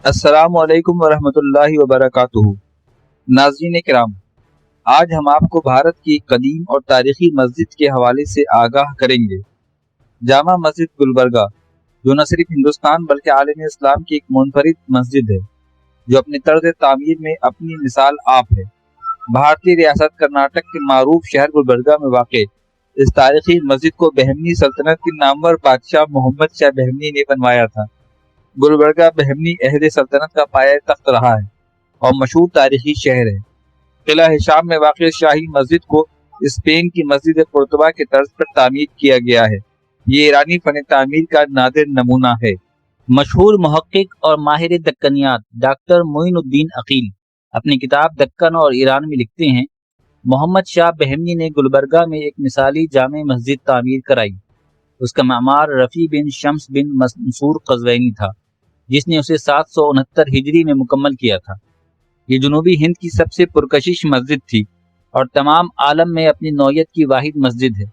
السلام علیکم ورحمۃ اللہ وبرکاتہ۔ ناظرین کرام، آج ہم آپ کو بھارت کی قدیم اور تاریخی مسجد کے حوالے سے آگاہ کریں گے۔ جامع مسجد گلبرگہ، جو نہ صرف ہندوستان بلکہ عالم اسلام کی ایک منفرد مسجد ہے، جو اپنی طرز تعمیر میں اپنی مثال آپ ہے۔ بھارتی ریاست کرناٹک کے معروف شہر گلبرگہ میں واقع اس تاریخی مسجد کو بہمنی سلطنت کے نامور بادشاہ محمد شاہ بہمنی نے بنوایا تھا۔ گلبرگہ بہمنی عہد سلطنت کا پایہ تخت رہا ہے اور مشہور تاریخی شہر ہے۔ قلعہ ہشام میں واقع شاہی مسجد کو اسپین کی مسجد قرطبہ کے طرز پر تعمیر کیا گیا ہے۔ یہ ایرانی فن تعمیر کا نادر نمونہ ہے۔ مشہور محقق اور ماہر دکنیات ڈاکٹر معین الدین عقیل اپنی کتاب دکن اور ایران میں لکھتے ہیں، محمد شاہ بہمنی نے گلبرگہ میں ایک مثالی جامع مسجد تعمیر کرائی۔ اس کا معمار رفیع بن شمس بن منصور قزوینی تھا، جس نے اسے 769 ہجری میں مکمل کیا تھا۔ یہ جنوبی ہند کی سب سے پرکشش مسجد تھی اور تمام عالم میں اپنی نوعیت کی واحد مسجد ہے۔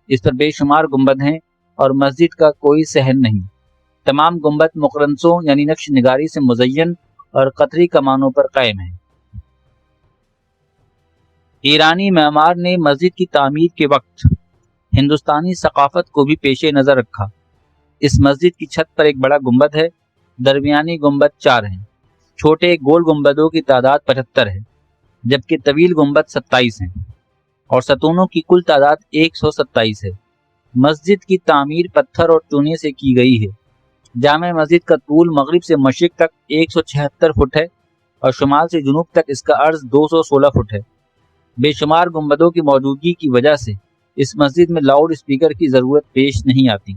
اس پر بے شمار گنبد ہیں اور مسجد کا کوئی صحن نہیں۔ تمام گنبد مقرنصوں یعنی نقش نگاری سے مزین اور قطری کمانوں پر قائم ہیں۔ ایرانی معمار نے مسجد کی تعمیر کے وقت ہندوستانی ثقافت کو بھی پیش نظر رکھا۔ اس مسجد کی چھت پر ایک بڑا گنبد ہے، درمیانی گنبد 4 ہیں، چھوٹے گول گنبدوں کی تعداد 75 ہے، جبکہ طویل گنبد 27 ہیں، اور ستونوں کی کل تعداد 127 ہے۔ مسجد کی تعمیر پتھر اور چونے سے کی گئی ہے۔ جامع مسجد کا طول مغرب سے مشرق تک 176 فٹ ہے اور شمال سے جنوب تک اس کا عرض 216 فٹ ہے۔ بے شمار گنبدوں کی موجودگی کی وجہ سے اس مسجد میں لاؤڈ اسپیکر کی ضرورت پیش نہیں آتی۔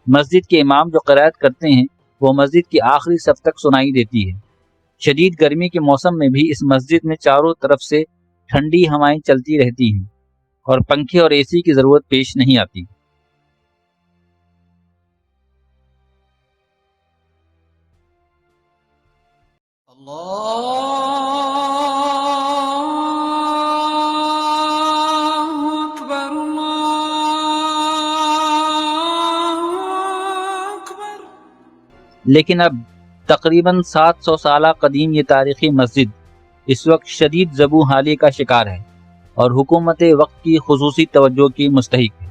مسجد کے امام جو قرات کرتے ہیں وہ مسجد کی آخری صف تک سنائی دیتی ہے۔ شدید گرمی کے موسم میں بھی اس مسجد میں چاروں طرف سے ٹھنڈی ہوائیں چلتی رہتی ہیں اور پنکھے اور اے سی کی ضرورت پیش نہیں آتی۔ لیکن اب تقریباً 700 سالہ قدیم یہ تاریخی مسجد اس وقت شدید زبوں حالی کا شکار ہے اور حکومت وقت کی خصوصی توجہ کی مستحق ہے۔